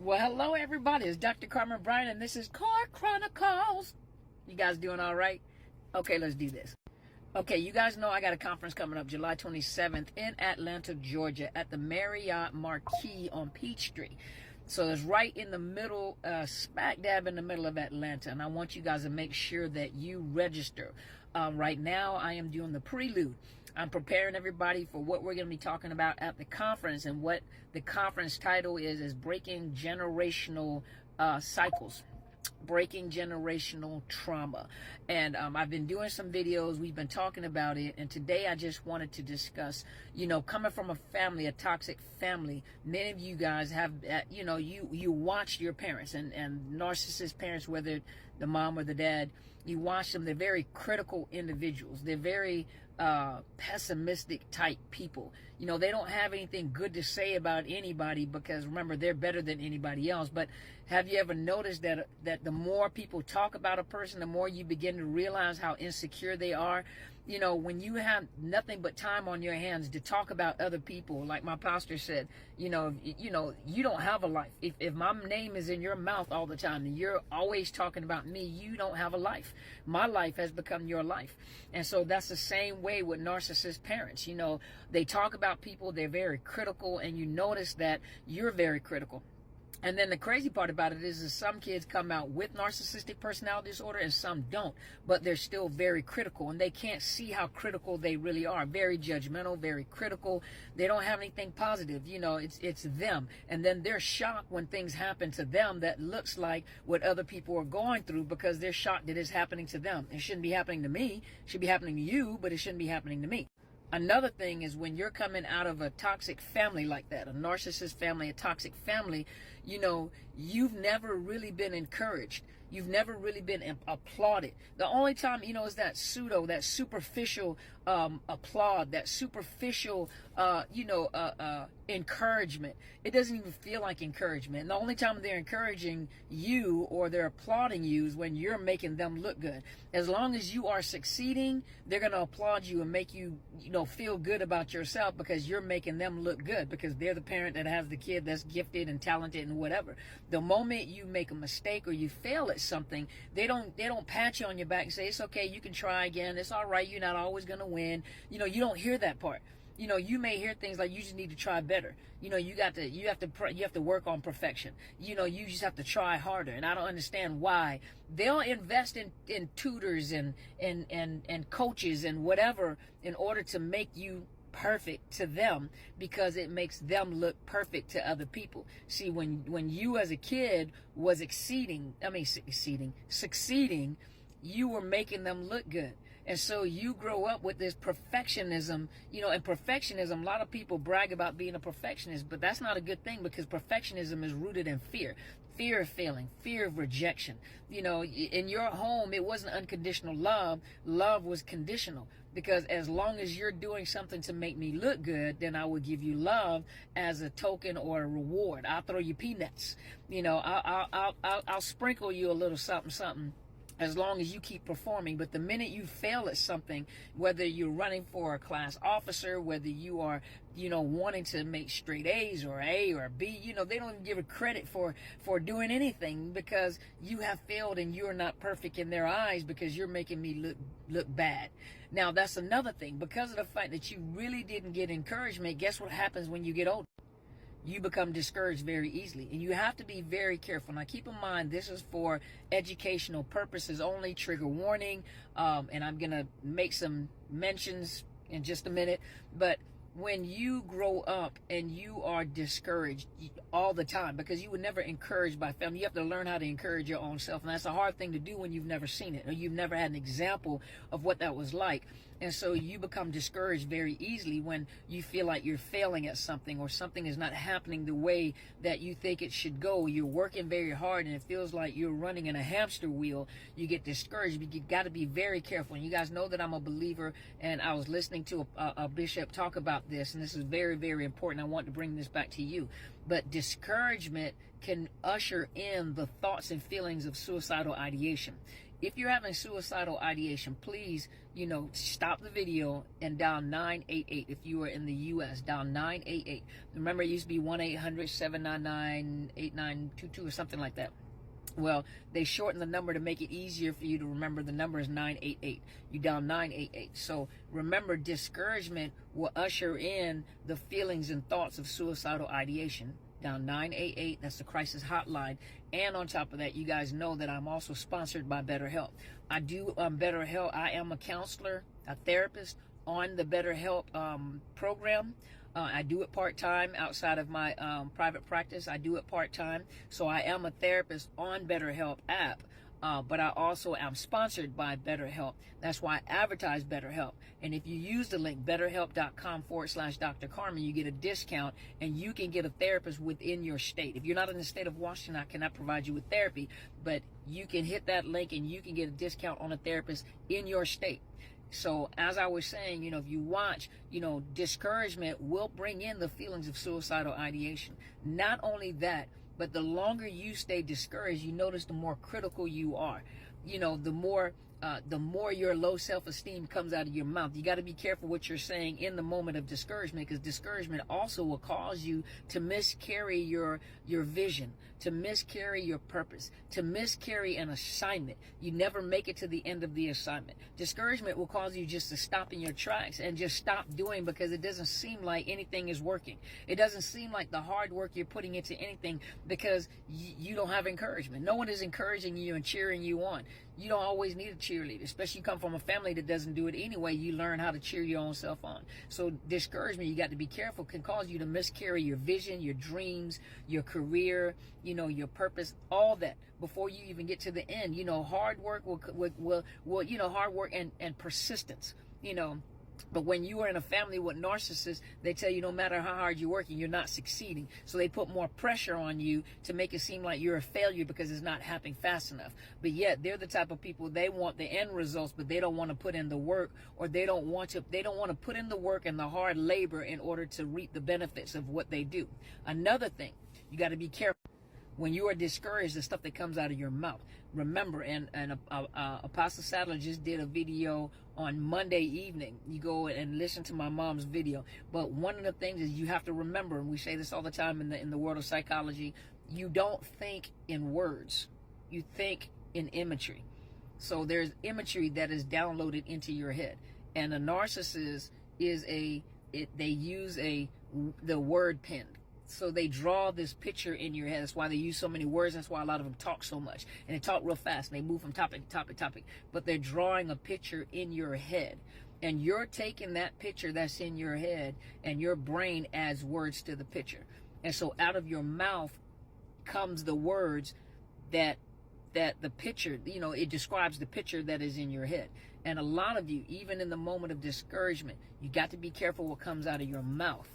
Well, hello everybody. It's Dr. Carmen Bryan, and this is Car Chronicles. You guys doing all right? Okay, let's do this. Okay, you guys know I got a conference coming up July 27th in Atlanta, Georgia at the Marriott Marquis on Peachtree. So it's right in the middle, smack dab in the middle of Atlanta. And I want you guys to make sure that you register. Right now, I am doing the prelude. I'm preparing everybody for what we're going to be talking about at the conference. And what the conference title is Breaking Generational Cycles. Breaking generational trauma. And I've been doing some videos. We've been talking about it. And today I just wanted to discuss, coming from a family, a toxic family, many of you guys have, you watched your parents and narcissist parents, whether the mom or the dad, you watch them. They're very critical individuals. They're very pessimistic type people. They don't have anything good to say about anybody because remember, they're better than anybody else. But have you ever noticed that the more people talk about a person, the more you begin to realize how insecure they are? When you have nothing but time on your hands to talk about other people, like my pastor said, you don't have a life. If my name is in your mouth all the time and you're always talking about me, you don't have a life. My life has become your life. And so that's the same way with narcissist parents. They talk about people, they're very critical, and you notice that you're very critical. And then the crazy part about it is some kids come out with narcissistic personality disorder and some don't, but they're still very critical and they can't see how critical they really are. Very judgmental, very critical. They don't have anything positive. It's them. And then they're shocked when things happen to them that looks like what other people are going through because they're shocked that it's happening to them. It shouldn't be happening to me. It should be happening to you, but it shouldn't be happening to me. Another thing is when you're coming out of a toxic family like that, a narcissist family, a toxic family, you've never really been encouraged. You've never really been applauded. The only time, is that superficial applaud, that superficial, encouragement. It doesn't even feel like encouragement. And the only time they're encouraging you or they're applauding you is when you're making them look good. As long as you are succeeding, they're going to applaud you and make you, feel good about yourself because you're making them look good because they're the parent that has the kid that's gifted and talented and whatever. The moment you make a mistake or you fail at something, they don't pat you on your back and say, it's okay, you can try again. It's all right. You're not always going to win. You don't hear that part. You may hear things like you just need to try better. You have to work on perfection. You just have to try harder. And I don't understand why they'll invest in tutors and coaches and whatever in order to make you perfect to them because it makes them look perfect to other people. See, when you as a kid was succeeding, you were making them look good. And so you grow up with this perfectionism, and perfectionism, a lot of people brag about being a perfectionist, but that's not a good thing because perfectionism is rooted in fear of failing, fear of rejection. In your home, it wasn't unconditional love. Love was conditional because as long as you're doing something to make me look good, then I will give you love as a token or a reward. I'll throw you peanuts. I'll sprinkle you a little something as long as you keep performing. But the minute you fail at something, whether you're running for a class officer, whether you are, wanting to make straight A's or A or B, they don't even give a credit for doing anything because you have failed and you're not perfect in their eyes because you're making me look bad. Now, that's another thing. Because of the fact that you really didn't get encouragement, guess what happens when you get older? You become discouraged very easily. And you have to be very careful. Now, keep in mind, this is for educational purposes only, trigger warning. And I'm going to make some mentions in just a minute. But when you grow up and you are discouraged all the time because you were never encouraged by family, you have to learn how to encourage your own self. And that's a hard thing to do when you've never seen it or you've never had an example of what that was like. And so you become discouraged very easily when you feel like you're failing at something or something is not happening the way that you think it should go. You're working very hard and it feels like you're running in a hamster wheel. You get discouraged. You got to be very careful. And you guys know that I'm a believer, and I was listening to a bishop talk about this, and this is very, very important. I want to bring this back to you. But discouragement can usher in the thoughts and feelings of suicidal ideation. If you're having suicidal ideation, please, stop the video and dial 988. If you are in the U.S., dial 988. Remember, it used to be 1-800-799-8922 or something like that. Well, they shortened the number to make it easier for you to remember. The number is 988. You dial 988. So remember, discouragement will usher in the feelings and thoughts of suicidal ideation. Dial 988. That's the crisis hotline. And on top of that, you guys know that I'm also sponsored by BetterHelp. I do BetterHelp. I am a counselor, a therapist on the BetterHelp program. I do it part-time outside of my private practice. I do it part-time. So I am a therapist on BetterHelp app, but I also am sponsored by BetterHelp. That's why I advertise BetterHelp. And if you use the link betterhelp.com/Dr. Carmen, you get a discount and you can get a therapist within your state. If you're not in the state of Washington, I cannot provide you with therapy, but you can hit that link and you can get a discount on a therapist in your state. So as I was saying, if you watch, discouragement will bring in the feelings of suicidal ideation. Not only that, but the longer you stay discouraged, you notice the more critical you are. The more your low self-esteem comes out of your mouth. You got to be careful what you're saying in the moment of discouragement, because discouragement also will cause you to miscarry your vision, to miscarry your purpose, to miscarry an assignment. You never make it to the end of the assignment. Discouragement will cause you just to stop in your tracks and just stop doing, because it doesn't seem like anything is working. It doesn't seem like the hard work you're putting into anything, because you don't have encouragement. No one is encouraging you and cheering you on. You don't always need a cheerleader, especially you come from a family that doesn't do it anyway. You learn how to cheer your own self on. So discouragement, you got to be careful, can cause you to miscarry your vision, your dreams, your career, your purpose, all that before you even get to the end. Hard work will hard work and persistence, But when you are in a family with narcissists, they tell you no matter how hard you're working, you're not succeeding. So they put more pressure on you to make it seem like you're a failure because it's not happening fast enough. But yet they're the type of people, they want the end results, but they don't want to put in the work, or they don't want to put in the work and the hard labor in order to reap the benefits of what they do. Another thing, you got to be careful. When you are discouraged, the stuff that comes out of your mouth. Remember, and Apostle Sadler just did a video on Monday evening. You go and listen to my mom's video. But one of the things is you have to remember, and we say this all the time in the world of psychology, you don't think in words. You think in imagery. So there's imagery that is downloaded into your head. And a narcissist they use the word pen. So they draw this picture in your head. That's why they use so many words. That's why a lot of them talk so much. And they talk real fast. And they move from topic to topic to topic. But they're drawing a picture in your head. And you're taking that picture that's in your head, and your brain adds words to the picture. And so out of your mouth comes the words that the picture, it describes the picture that is in your head. And a lot of you, even in the moment of discouragement, you got to be careful what comes out of your mouth.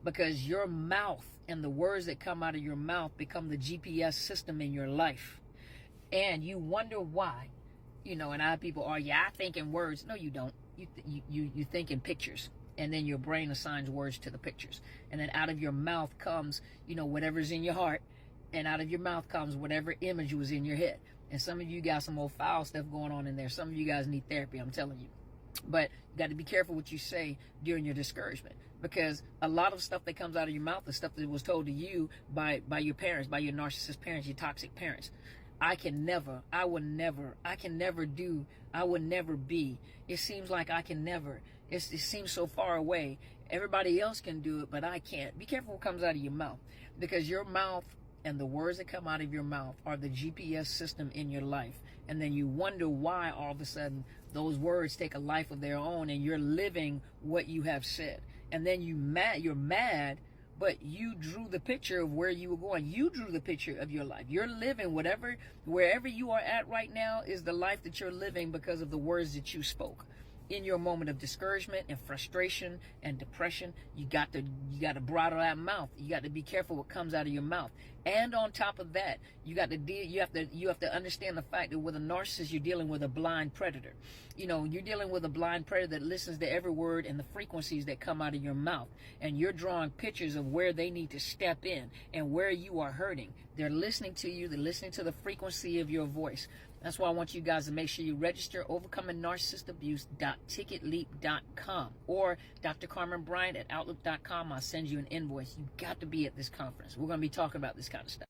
Because your mouth and the words that come out of your mouth become the GPS system in your life. And you wonder why, and I have people, I think in words. No, you don't. You think in pictures. And then your brain assigns words to the pictures. And then out of your mouth comes, whatever's in your heart. And out of your mouth comes whatever image was in your head. And some of you got some old foul stuff going on in there. Some of you guys need therapy, I'm telling you. But you got to be careful what you say during your discouragement, because a lot of stuff that comes out of your mouth is stuff that was told to you by your parents, by your narcissist parents, your toxic parents. I can never be. It seems like I can never. It seems so far away. Everybody else can do it, but I can't. Be careful what comes out of your mouth, because your mouth and the words that come out of your mouth are the GPS system in your life. And then you wonder why all of a sudden those words take a life of their own and you're living what you have said. And then you're mad, but you drew the picture of where you were going. You drew the picture of your life. You're living wherever you are at right now is the life that you're living because of the words that you spoke. In your moment of discouragement and frustration and depression, you got to bridle that mouth. You got to be careful what comes out of your mouth. And on top of that, you have to understand the fact that with a narcissist, you're dealing with a blind predator. You're dealing with a blind predator that listens to every word and the frequencies that come out of your mouth. And you're drawing pictures of where they need to step in and where you are hurting. They're listening to you. They're listening to the frequency of your voice. That's why I want you guys to make sure you register overcomingnarcissistabuse.ticketleap.com or Dr. Carmen Bryant at outlook.com. I'll send you an invoice. You got to be at this conference. We're going to be talking about this kind of stuff.